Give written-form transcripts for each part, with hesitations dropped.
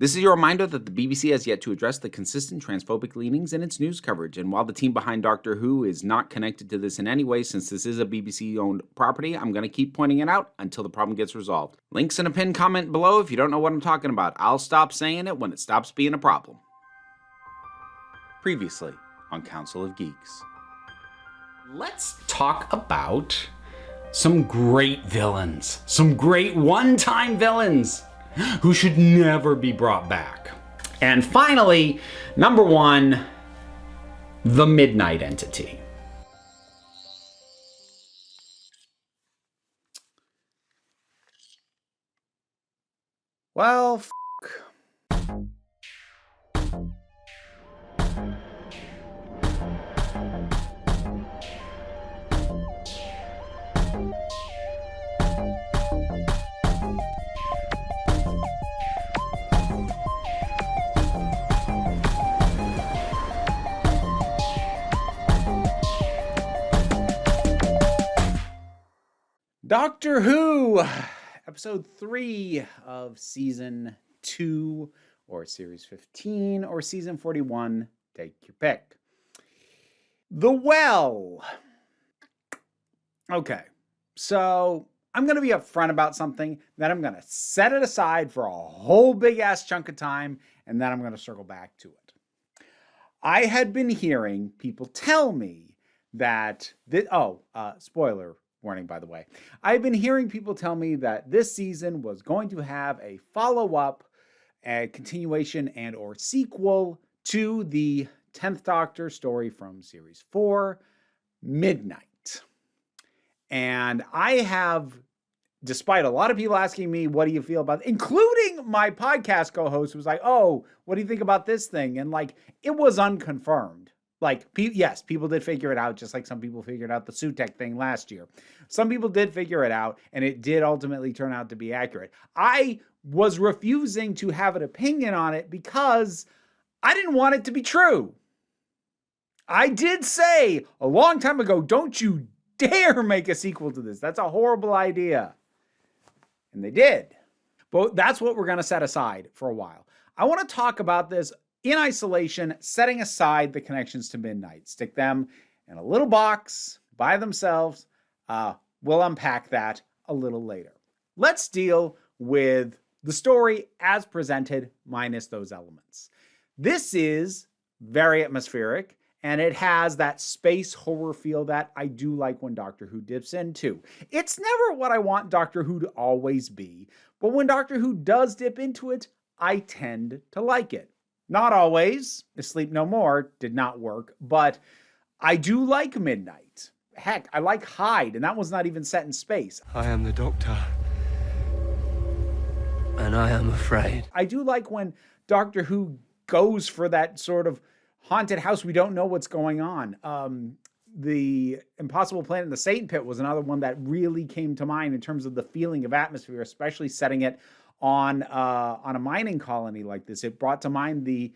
This is your reminder that the BBC has yet to address the consistent transphobic leanings in its news coverage, and while the team behind Doctor Who is not connected to this in any way since this is a BBC-owned property, I'm going to keep pointing it out until the problem gets resolved. Links in a pinned comment below if you don't know what I'm talking about. I'll stop saying it when it stops being a problem. Previously on Council of Geeks. Let's talk about some great villains. Some great one-time villains who should never be brought back. And finally, number one, the Midnight Entity. Well, Doctor Who, episode 3 of season 2, or series 15, or season 41, take your pick. The Well. Okay, so I'm going to be upfront about something, then I'm going to set it aside for a whole big ass chunk of time, and then I'm going to circle back to it. I had been hearing people tell me that, spoiler warning, by the way. I've been hearing people tell me that this season was going to have a follow-up, a continuation and or sequel to the 10th Doctor story from series 4, Midnight. And I have, despite a lot of people asking me, what do you feel about it? Including my podcast co-host who was like, oh, what do you think about this thing? And like, it was unconfirmed. Like, yes, people did figure it out, just like some people figured out the Sutek thing last year. Some people did figure it out, and it did ultimately turn out to be accurate. I was refusing to have an opinion on it because I didn't want it to be true. I did say a long time ago, don't you dare make a sequel to this. That's a horrible idea. And they did. But that's what we're going to set aside for a while. I want to talk about this in isolation, setting aside the connections to Midnight. Stick them in a little box by themselves. We'll unpack that a little later. Let's deal with the story as presented, minus those elements. This is very atmospheric, and it has that space horror feel that I do like when Doctor Who dips into. It's never what I want Doctor Who to always be, but when Doctor Who does dip into it, I tend to like it. Not always. Sleep No More did not work, but I do like Midnight. Heck, I like Hyde, and that was not even set in space. I am the Doctor, and I am afraid. I do like when Doctor Who goes for that sort of haunted house. We don't know what's going on. The Impossible Planet and the Satan Pit was another one that really came to mind in terms of the feeling of atmosphere, especially setting it on a mining colony like this. It brought to mind the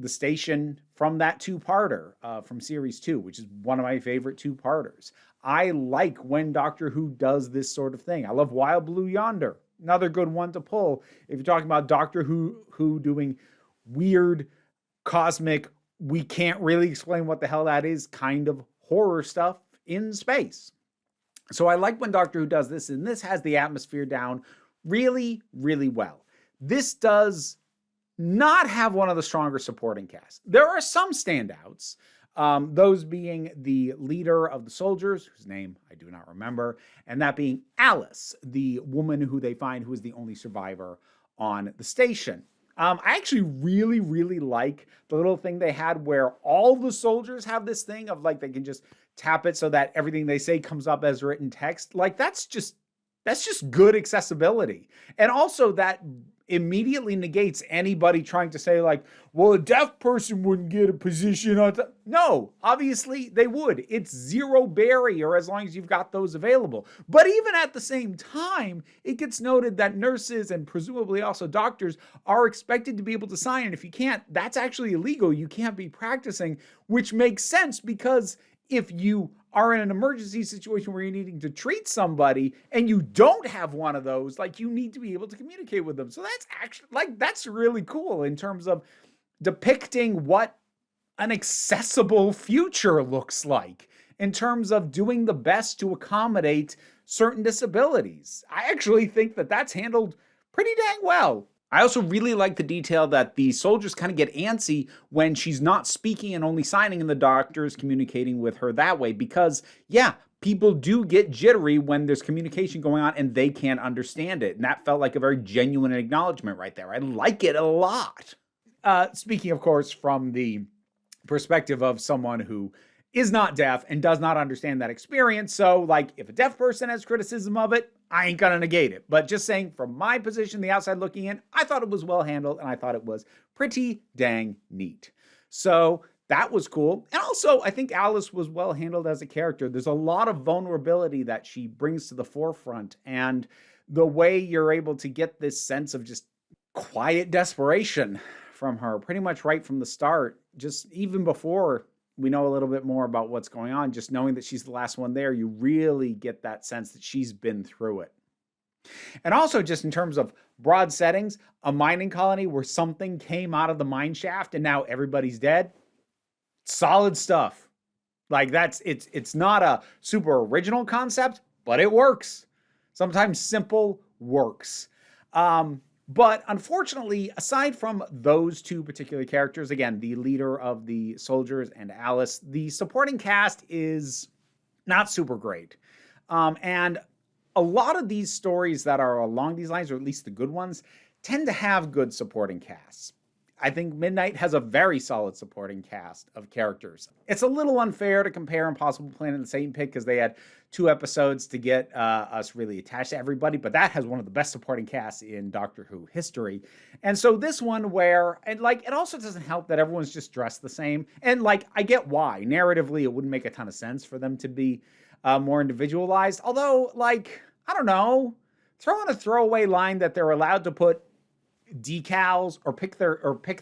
station from that two-parter from series 2, which is one of my favorite two-parters. I like when Doctor Who does this sort of thing. I love Wild Blue Yonder, another good one to pull if you're talking about Doctor Who doing weird, cosmic, we can't really explain what the hell that is kind of horror stuff in space. So I like when Doctor Who does this, and this has the atmosphere down really, really well. This does not have one of the stronger supporting casts. There are some standouts, those being the leader of the soldiers, whose name I do not remember, and that being Alice, the woman who they find who is the only survivor on the station. I actually really, really like the little thing they had where all the soldiers have this thing of like they can just tap it so that everything they say comes up as written text. Like that's just good accessibility. And also that immediately negates anybody trying to say like, well, a deaf person wouldn't get a position on top. No, obviously they would. It's zero barrier as long as you've got those available. But even at the same time, it gets noted that nurses and presumably also doctors are expected to be able to sign. And if you can't, that's actually illegal. You can't be practicing, which makes sense because if you are in an emergency situation where you're needing to treat somebody and you don't have one of those, like you need to be able to communicate with them. So that's actually like, that's really cool in terms of depicting what an accessible future looks like in terms of doing the best to accommodate certain disabilities. I actually think that that's handled pretty dang well. I also really like the detail that the soldiers kind of get antsy when she's not speaking and only signing and the doctor's communicating with her that way because, yeah, people do get jittery when there's communication going on and they can't understand it. And that felt like a very genuine acknowledgement right there. I like it a lot. Speaking, of course, from the perspective of someone who is not deaf and does not understand that experience. So, like, if a deaf person has criticism of it, I ain't gonna negate it. But just saying, from my position, the outside looking in, I thought it was well handled and I thought it was pretty dang neat. So that was cool. And also, I think Alice was well handled as a character. There's a lot of vulnerability that she brings to the forefront, and the way you're able to get this sense of just quiet desperation from her pretty much right from the start, just even before we know a little bit more about what's going on, just knowing that she's the last one there, you really get that sense that she's been through it. And also just in terms of broad settings, a mining colony where something came out of the mine shaft and now everybody's dead. Solid stuff. Like it's not a super original concept, but it works. Sometimes simple works. But unfortunately, aside from those two particular characters, again, the leader of the soldiers and Alice, the supporting cast is not super great. And a lot of these stories that are along these lines, or at least the good ones, tend to have good supporting casts. I think Midnight has a very solid supporting cast of characters. It's a little unfair to compare Impossible Planet and Satan Pit because they had 2 episodes to get us really attached to everybody, but that has one of the best supporting casts in Doctor Who history. And so this one where, and like, it also doesn't help that everyone's just dressed the same. And like, I get why. Narratively, it wouldn't make a ton of sense for them to be more individualized. Although, like, I don't know, throw in a throwaway line that they're allowed to put decals or pick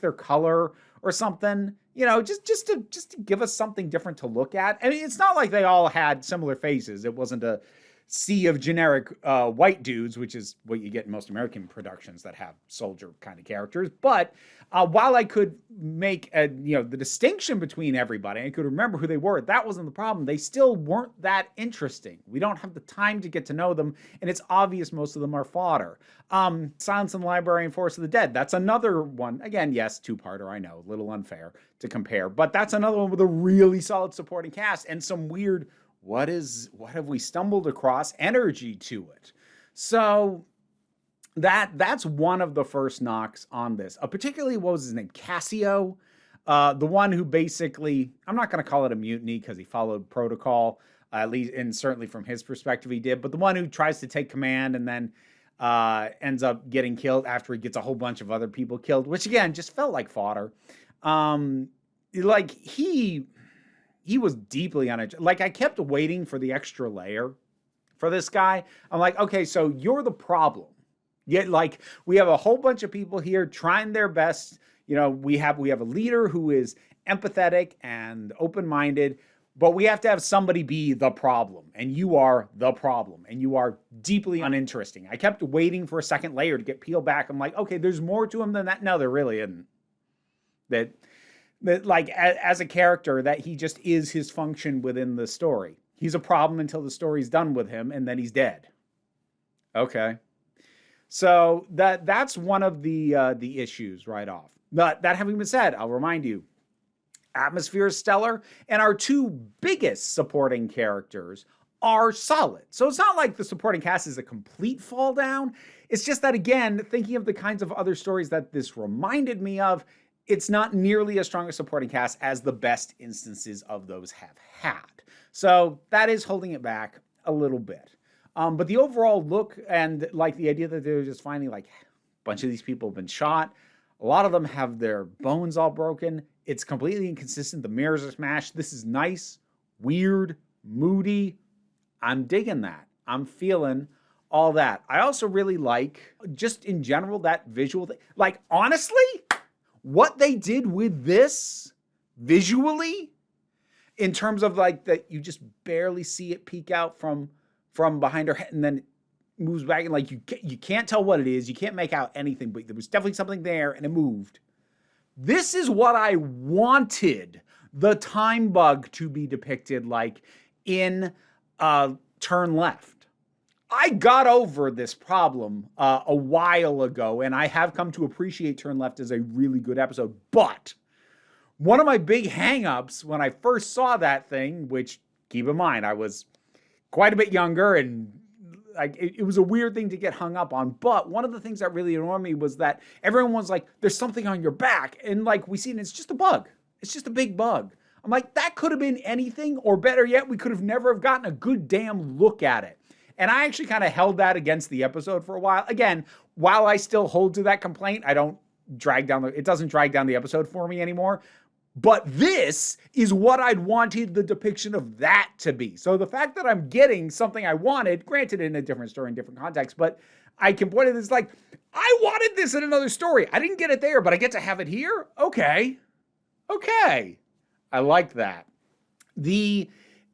their color or something, you know, just to give us something different to look at. I mean, it's not like they all had similar faces. It wasn't a sea of generic white dudes, which is what you get in most American productions that have soldier kind of characters. But while I could make the distinction between everybody, I could remember who they were. That wasn't the problem. They still weren't that interesting. We don't have the time to get to know them, and it's obvious most of them are fodder. Silence in the Library and Forest of the Dead. That's another one. Again, yes, 2-parter. I know, a little unfair to compare, but that's another one with a really solid supporting cast and some weird, what have we stumbled across energy to it. So that's one of the first knocks on this. Particularly, what was his name? Cassio, the one who basically, I'm not going to call it a mutiny because he followed protocol, at least, and certainly from his perspective he did, but the one who tries to take command and then ends up getting killed after he gets a whole bunch of other people killed, which again just felt like fodder. Like he was deeply uninterested. Like, I kept waiting for the extra layer for this guy. I'm like, okay, so you're the problem. Yet, like, we have a whole bunch of people here trying their best. You know, we have a leader who is empathetic and open-minded, but we have to have somebody be the problem, and you are the problem, and you are deeply uninteresting. I kept waiting for a second layer to get peeled back. I'm like, okay, there's more to him than that. No, there really isn't. That like, as a character, that he just is his function within the story. He's a problem until the story's done with him, and then he's dead. Okay. So that's one of the issues right off. But that having been said, I'll remind you, atmosphere is stellar, and our 2 biggest supporting characters are solid. So it's not like the supporting cast is a complete fall down. It's just that, again, thinking of the kinds of other stories that this reminded me of, it's not nearly as strong a supporting cast as the best instances of those have had. So that is holding it back a little bit. But the overall look and like the idea that they're just finding like a bunch of these people have been shot. A lot of them have their bones all broken. It's completely inconsistent. The mirrors are smashed. This is nice, weird, moody. I'm digging that. I'm feeling all that. I also really like, just in general, that visual thing. Like, honestly, what they did with this visually in terms of like that you just barely see it peek out from behind her head and then it moves back and like you can't tell what it is. You can't make out anything, but there was definitely something there and it moved. This is what I wanted the time bug to be depicted like in Turn Left. I got over this problem a while ago, and I have come to appreciate Turn Left as a really good episode. But one of my big hangups when I first saw that thing, which keep in mind, I was quite a bit younger and like it was a weird thing to get hung up on. But one of the things that really annoyed me was that everyone was like, there's something on your back. And like we see it, it's just a bug. It's just a big bug. I'm like, that could have been anything, or better yet, we could have never have gotten a good damn look at it. And I actually kind of held that against the episode for a while. Again, while I still hold to that complaint, it doesn't drag down the episode for me anymore. But this is what I'd wanted the depiction of that to be. So the fact that I'm getting something I wanted, granted in a different story, in different context, but I can point at this like, I wanted this in another story. I didn't get it there, but I get to have it here? Okay. I like that. It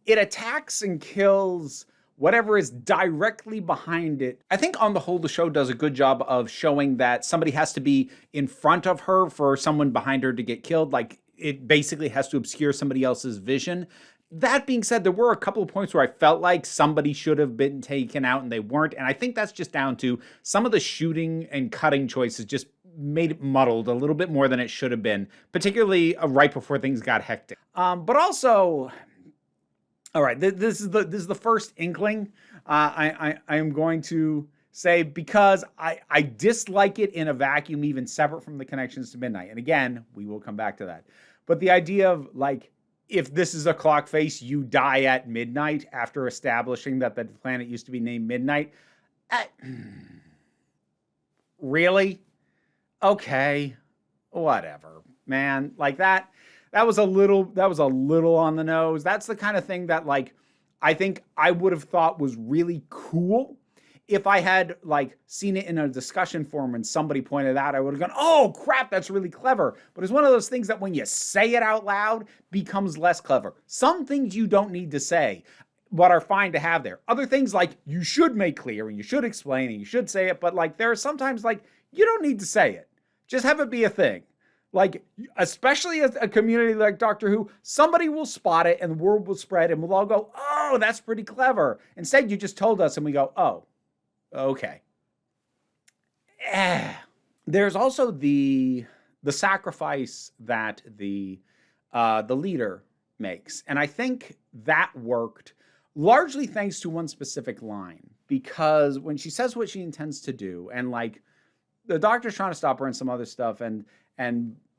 attacks and kills whatever is directly behind it. I think on the whole, the show does a good job of showing that somebody has to be in front of her for someone behind her to get killed. Like it basically has to obscure somebody else's vision. That being said, there were a couple of points where I felt like somebody should have been taken out and they weren't. And I think that's just down to some of the shooting and cutting choices just made it muddled a little bit more than it should have been, particularly right before things got hectic. But also, all right, this is the first inkling. I am going to say because I dislike it in a vacuum, even separate from the connections to Midnight. And again, we will come back to that. But the idea of like, if this is a clock face, you die at midnight after establishing that the planet used to be named Midnight. Really? Okay, whatever, man. Like that was a little on the nose. That's the kind of thing that like I think I would have thought was really cool if I had like seen it in a discussion forum and somebody pointed out. I would have gone, oh crap, that's really clever. But it's one of those things that when you say it out loud becomes less clever. Some things you don't need to say, but are fine to have there. Other things like you should make clear and you should explain and you should say it. But like there are sometimes like you don't need to say it. Just have it be a thing. Like, especially as a community like Doctor Who, somebody will spot it and the word will spread and we'll all go, oh, that's pretty clever. Instead, you just told us and we go, oh, okay. There's also the sacrifice that the leader makes. And I think that worked largely thanks to one specific line. Because when she says what she intends to do, and like, the doctor's trying to stop her and some other stuff, and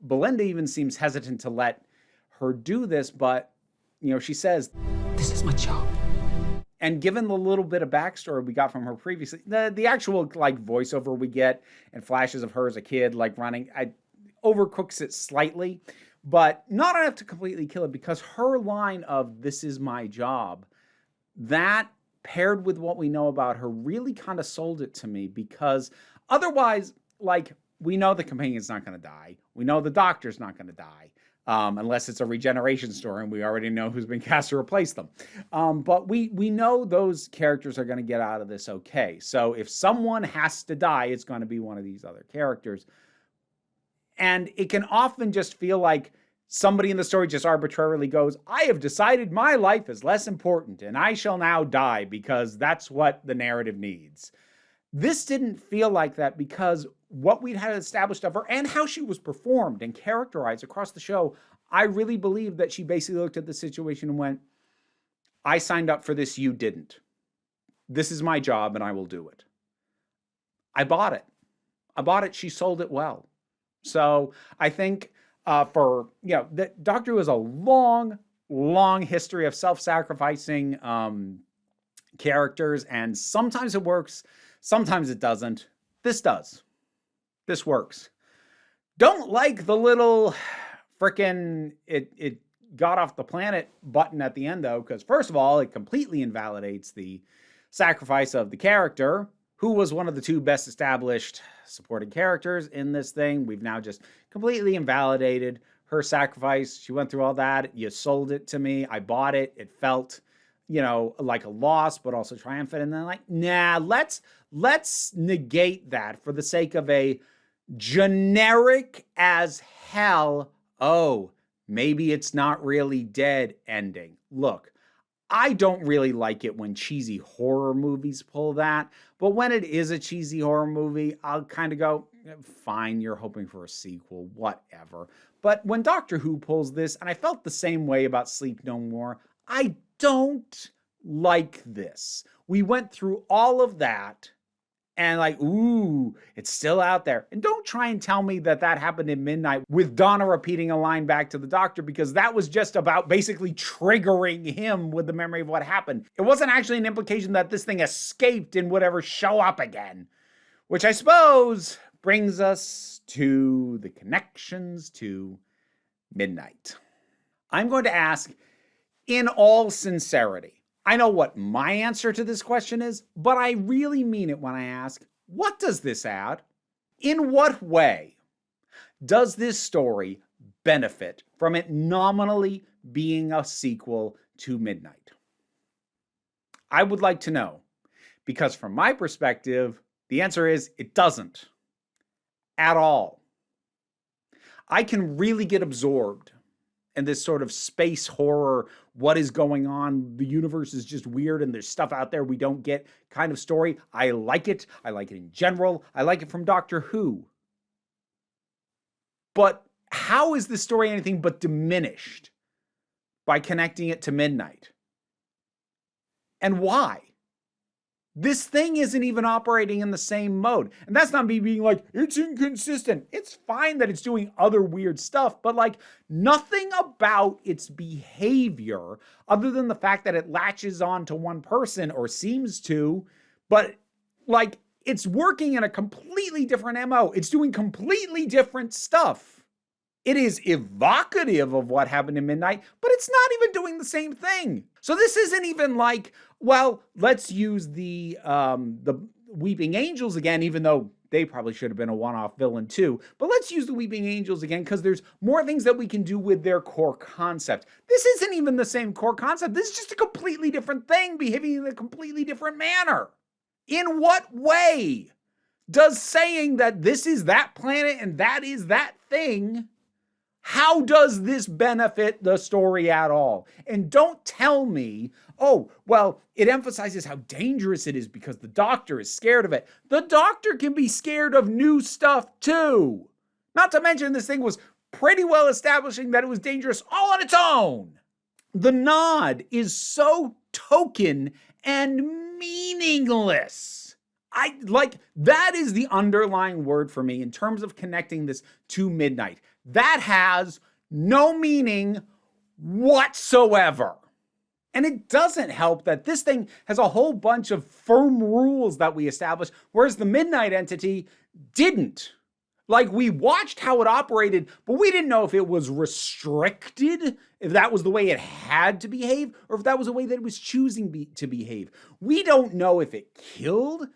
Belinda even seems hesitant to let her do this, but you know, she says, "This is my job." And given the little bit of backstory we got from her previously, the actual like voiceover we get and flashes of her as a kid like running, I overcooks it slightly, but not enough to completely kill it, because her line of "this is my job," that paired with what we know about her really kind of sold it to me, because otherwise, like, we know the companion's not going to die. We know the doctor's not going to die, unless it's a regeneration story and we already know who's been cast to replace them. But we know those characters are going to get out of this okay. So if someone has to die, it's going to be one of these other characters. And it can often just feel like somebody in the story just arbitrarily goes, I have decided my life is less important and I shall now die because that's what the narrative needs. This didn't feel like that, because what we'd had established of her and how she was performed and characterized across the show, I really believe that she basically looked at the situation and went, I signed up for this, you didn't. This is my job and I will do it. I bought it. She sold it well. So I think that Doctor Who has a long, long history of self-sacrificing characters, and sometimes it works, sometimes it doesn't. This does. This works. Don't like the little frickin' it got off the planet button at the end, though, because first of all, it completely invalidates the sacrifice of the character, who was one of the two best established supporting characters in this thing. We've now just completely invalidated her sacrifice. She went through all that. You sold it to me. I bought it. It felt, like a loss, but also triumphant. And then like, nah, let's negate that for the sake of a generic as hell, oh, maybe it's not really dead ending. Look, I don't really like it when cheesy horror movies pull that, but when it is a cheesy horror movie, I'll kind of go, fine, you're hoping for a sequel, whatever. But when Doctor Who pulls this, and I felt the same way about Sleep No More, I don't like this. We went through all of that, and like, ooh, it's still out there. And don't try and tell me that happened in Midnight with Donna repeating a line back to the Doctor, because that was just about basically triggering him with the memory of what happened. It wasn't actually an implication that this thing escaped and would ever show up again. Which I suppose brings us to the connections to Midnight. I'm going to ask, in all sincerity, I know what my answer to this question is, but I really mean it when I ask, what does this add? In what way does this story benefit from it nominally being a sequel to Midnight? I would like to know, because from my perspective, the answer is it doesn't at all. I can really get absorbed in this sort of space horror, what is going on, the universe is just weird and there's stuff out there we don't get kind of story. I like it. I like it in general. I like it from Doctor Who. But how is this story anything but diminished by connecting it to Midnight? And why? This thing isn't even operating in the same mode. And that's not me being like, it's inconsistent. It's fine that it's doing other weird stuff, but like nothing about its behavior, other than the fact that it latches on to one person or seems to, but like it's working in a completely different MO. It's doing completely different stuff. It is evocative of what happened in Midnight, but it's not even doing the same thing. So this isn't even like, well, let's use the Weeping Angels again, even though they probably should have been a one-off villain too. But let's use the Weeping Angels again because there's more things that we can do with their core concept. This isn't even the same core concept. This is just a completely different thing behaving in a completely different manner. In what way does saying that this is that planet and that is that thing, how does this benefit the story at all? And don't tell me, oh, well, it emphasizes how dangerous it is because the Doctor is scared of it. The Doctor can be scared of new stuff too. Not to mention this thing was pretty well establishing that it was dangerous all on its own. The nod is so token and meaningless. That is the underlying word for me in terms of connecting this to Midnight. That has no meaning whatsoever. And it doesn't help that this thing has a whole bunch of firm rules that we established, whereas the Midnight entity didn't. Like, we watched how it operated, but we didn't know if it was restricted, if that was the way it had to behave, or if that was the way that it was choosing to behave. We don't know if it killed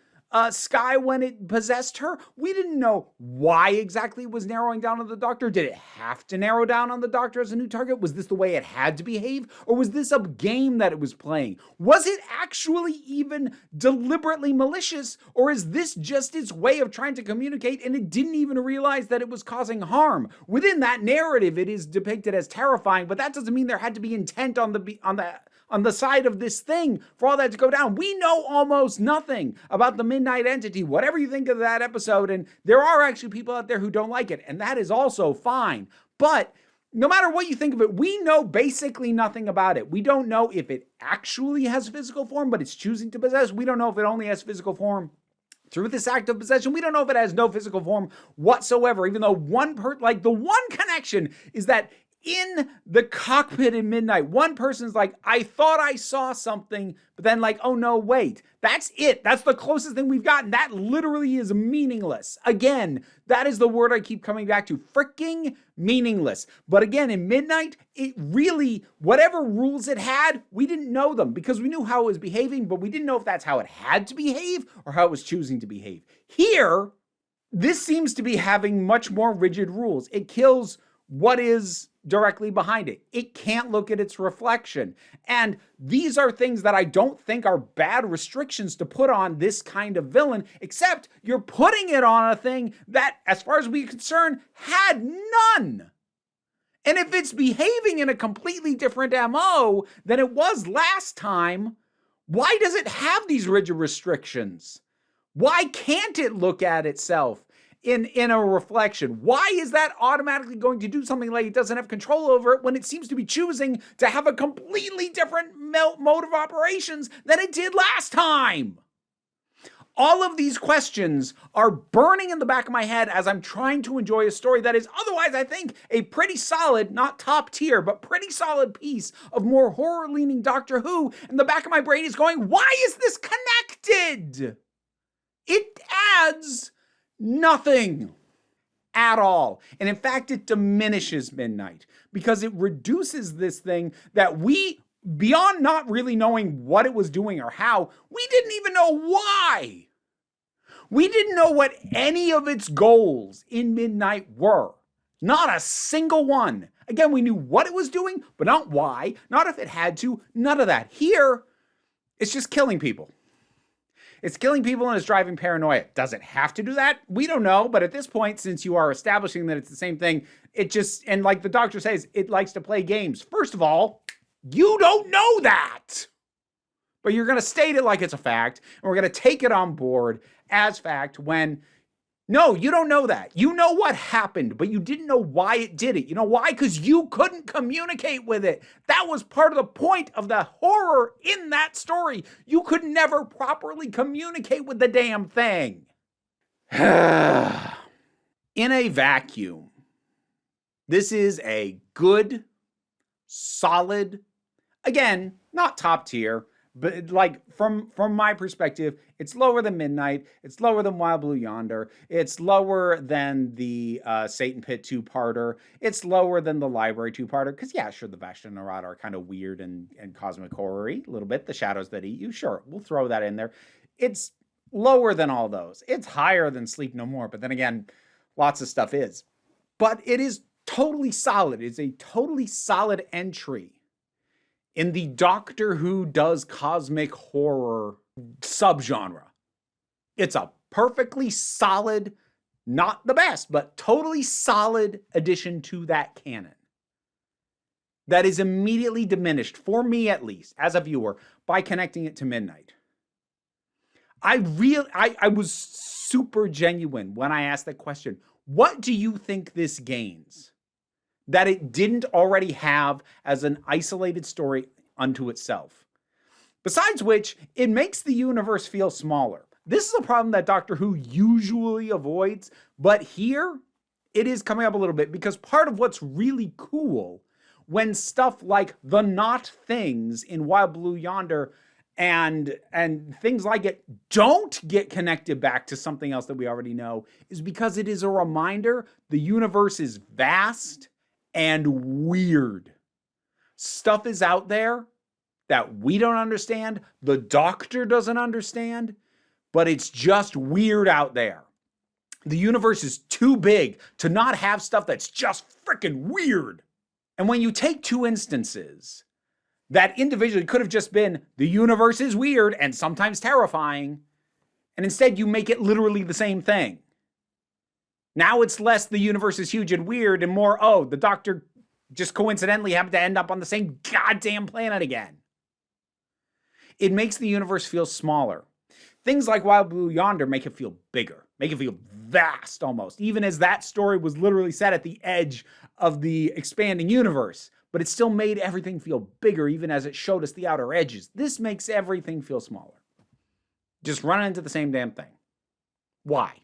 Skye when it possessed her. We didn't know why exactly it was narrowing down on the Doctor. Did it have to narrow down on the Doctor as a new target? Was this the way it had to behave? Or was this a game that it was playing? Was it actually even deliberately malicious? Or is this just its way of trying to communicate and it didn't even realize that it was causing harm? Within that narrative, it is depicted as terrifying, but that doesn't mean there had to be intent on the side of this thing for all that to go down. We know almost nothing about the Midnight entity, whatever you think of that episode, and there are actually people out there who don't like it, and that is also fine. But no matter what you think of it, we know basically nothing about it. We don't know if it actually has physical form, but it's choosing to possess. We don't know if it only has physical form through this act of possession. We don't know if it has no physical form whatsoever, even though the one connection is that in the cockpit in Midnight, one person's like, I thought I saw something, but then like, oh no, wait. That's it. That's the closest thing we've gotten. That literally is meaningless. Again, that is the word I keep coming back to. Freaking meaningless. But again, in Midnight, it really, whatever rules it had, we didn't know them because we knew how it was behaving, but we didn't know if that's how it had to behave or how it was choosing to behave. Here, this seems to be having much more rigid rules. It kills what is directly behind it. It can't look at its reflection. And these are things that I don't think are bad restrictions to put on this kind of villain, except you're putting it on a thing that, as far as we're concerned, had none. And if it's behaving in a completely different MO than it was last time, why does it have these rigid restrictions? Why can't it look at itself in a reflection? Why is that automatically going to do something like it doesn't have control over it when it seems to be choosing to have a completely different mode of operations than it did last time? All of these questions are burning in the back of my head as I'm trying to enjoy a story that is otherwise, I think, a pretty solid, not top tier, but pretty solid piece of more horror-leaning Doctor Who. And the back of my brain is going, why is this connected? It adds nothing at all. And in fact, it diminishes Midnight because it reduces this thing that we, beyond not really knowing what it was doing or how, we didn't even know why. We didn't know what any of its goals in Midnight were. Not a single one. Again, we knew what it was doing, but not why, not if it had to, none of that. Here, it's just killing people. It's killing people and it's driving paranoia. Does it have to do that? We don't know, but at this point, since you are establishing that it's the same thing, it just, and like the doctor says, it likes to play games. First of all, you don't know that. But you're going to state it like it's a fact, and we're going to take it on board as fact when, no, you don't know that. You know what happened, but you didn't know why it did it. You know why? Because you couldn't communicate with it. That was part of the point of the horror in that story. You could never properly communicate with the damn thing. In a vacuum, this is a good, solid, again, not top tier, but like from my perspective, it's lower than Midnight. It's lower than Wild Blue Yonder. It's lower than the Satan Pit two-parter. It's lower than the Library two-parter. Because yeah, sure, the Vashta Narada are kind of weird and cosmic horror-y a little bit. The Shadows That Eat You, sure, we'll throw that in there. It's lower than all those. It's higher than Sleep No More. But then again, lots of stuff is. But it is totally solid. It's a totally solid entry in the Doctor Who does cosmic horror subgenre. It's a perfectly solid, not the best, but totally solid addition to that canon. That is immediately diminished, for me at least, as a viewer, by connecting it to Midnight. I was super genuine when I asked that question. What do you think this gains that it didn't already have as an isolated story unto itself? Besides which, it makes the universe feel smaller. This is a problem that Doctor Who usually avoids, but here it is coming up a little bit because part of what's really cool when stuff like the not things in Wild Blue Yonder and things like it don't get connected back to something else that we already know is because it is a reminder the universe is vast and weird. Stuff is out there that we don't understand, the Doctor doesn't understand, but it's just weird out there. The universe is too big to not have stuff that's just freaking weird. And when you take two instances that individually could have just been the universe is weird and sometimes terrifying, and instead you make it literally the same thing. Now it's less the universe is huge and weird and more, oh, the Doctor just coincidentally happened to end up on the same goddamn planet again. It makes the universe feel smaller. Things like Wild Blue Yonder make it feel bigger, make it feel vast almost, even as that story was literally set at the edge of the expanding universe, but it still made everything feel bigger even as it showed us the outer edges. This makes everything feel smaller. Just run into the same damn thing. Why?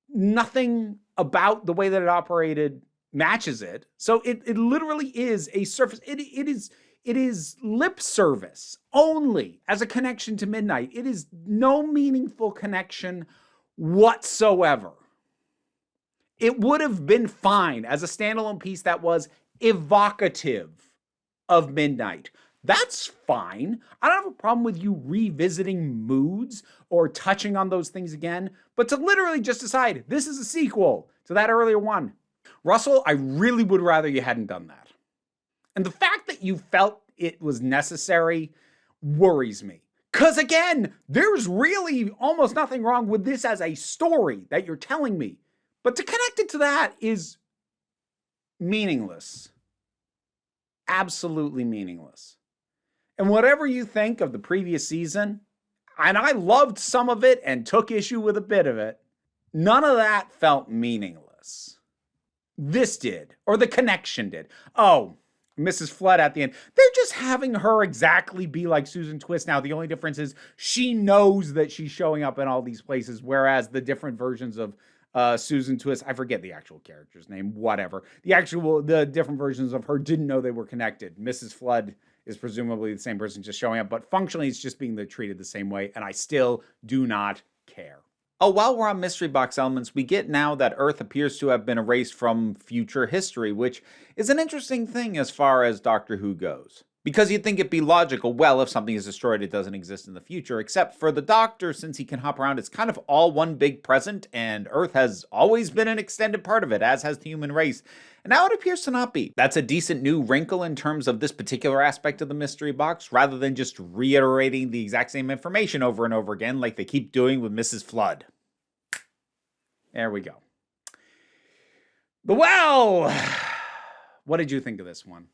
Nothing about the way that it operated matches it. So it literally is a surface. It is lip service only as a connection to Midnight. It is no meaningful connection whatsoever. It would have been fine as a standalone piece that was evocative of Midnight. That's fine. I don't have a problem with you revisiting moods or touching on those things again, but to literally just decide this is a sequel to that earlier one, Russell, I really would rather you hadn't done that. And the fact that you felt it was necessary worries me. Because again, there's really almost nothing wrong with this as a story that you're telling me. But to connect it to that is meaningless. Absolutely meaningless. And whatever you think of the previous season, and I loved some of it and took issue with a bit of it, none of that felt meaningless. This did, or the connection did. Oh, Mrs. Flood at the end. They're just having her exactly be like Susan Twist now. The only difference is she knows that she's showing up in all these places, whereas the different versions of Susan Twist, I forget the actual character's name, whatever. The different versions of her didn't know they were connected. Mrs. Flood is presumably the same person just showing up, but functionally it's just being treated the same way, and I still do not care. Oh, while we're on mystery box elements, we get now that Earth appears to have been erased from future history, which is an interesting thing as far as Doctor Who goes. Because you'd think it'd be logical, well, if something is destroyed, it doesn't exist in the future, except for the Doctor, since he can hop around, it's kind of all one big present, and Earth has always been an extended part of it, as has the human race. And now it appears to not be. That's a decent new wrinkle in terms of this particular aspect of the mystery box, rather than just reiterating the exact same information over and over again like they keep doing with Mrs. Flood. There we go. Well, what did you think of this one?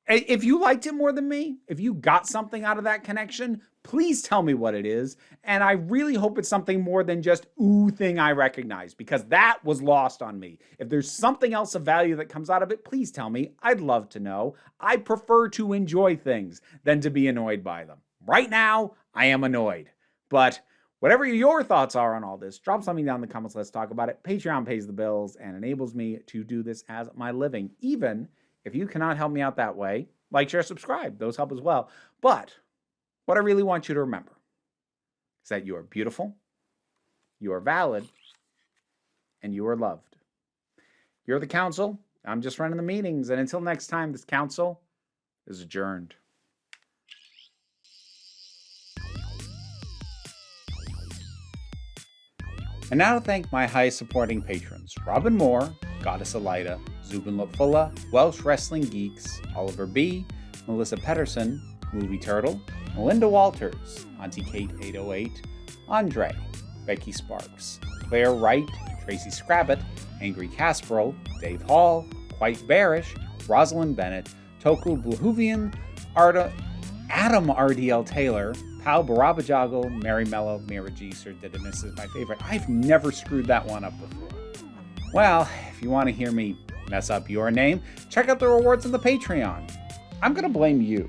If you liked it more than me, if you got something out of that connection, please tell me what it is. And I really hope it's something more than just, ooh, thing I recognize, because that was lost on me. If there's something else of value that comes out of it, please tell me. I'd love to know. I prefer to enjoy things than to be annoyed by them. Right now, I am annoyed. But whatever your thoughts are on all this, drop something down in the comments. Let's talk about it. Patreon pays the bills and enables me to do this as my living, even if you cannot help me out that way. Like, share, subscribe. Those help as well. But what I really want you to remember is that you are beautiful, you are valid, and you are loved. You're the council. I'm just running the meetings. And until next time, this council is adjourned. And now to thank my highest supporting patrons: Robin Moore, Goddess Elida, Zubin Lopfula, Welsh Wrestling Geeks, Oliver B., Melissa Pedersen, Movie Turtle, Melinda Walters, Auntie Kate 808, Andre, Becky Sparks, Claire Wright, Tracy Scrabbit, Angry Casperl, Dave Hall, Quite Bearish, Rosalind Bennett, Toku Bluhuvian, Adam RDL Taylor, Pal Barabajoggle, Mary Mello, Mira G, Sir Didymus is my favorite. I've never screwed that one up before. Well, if you want to hear me mess up your name, check out the rewards on the Patreon. I'm going to blame you.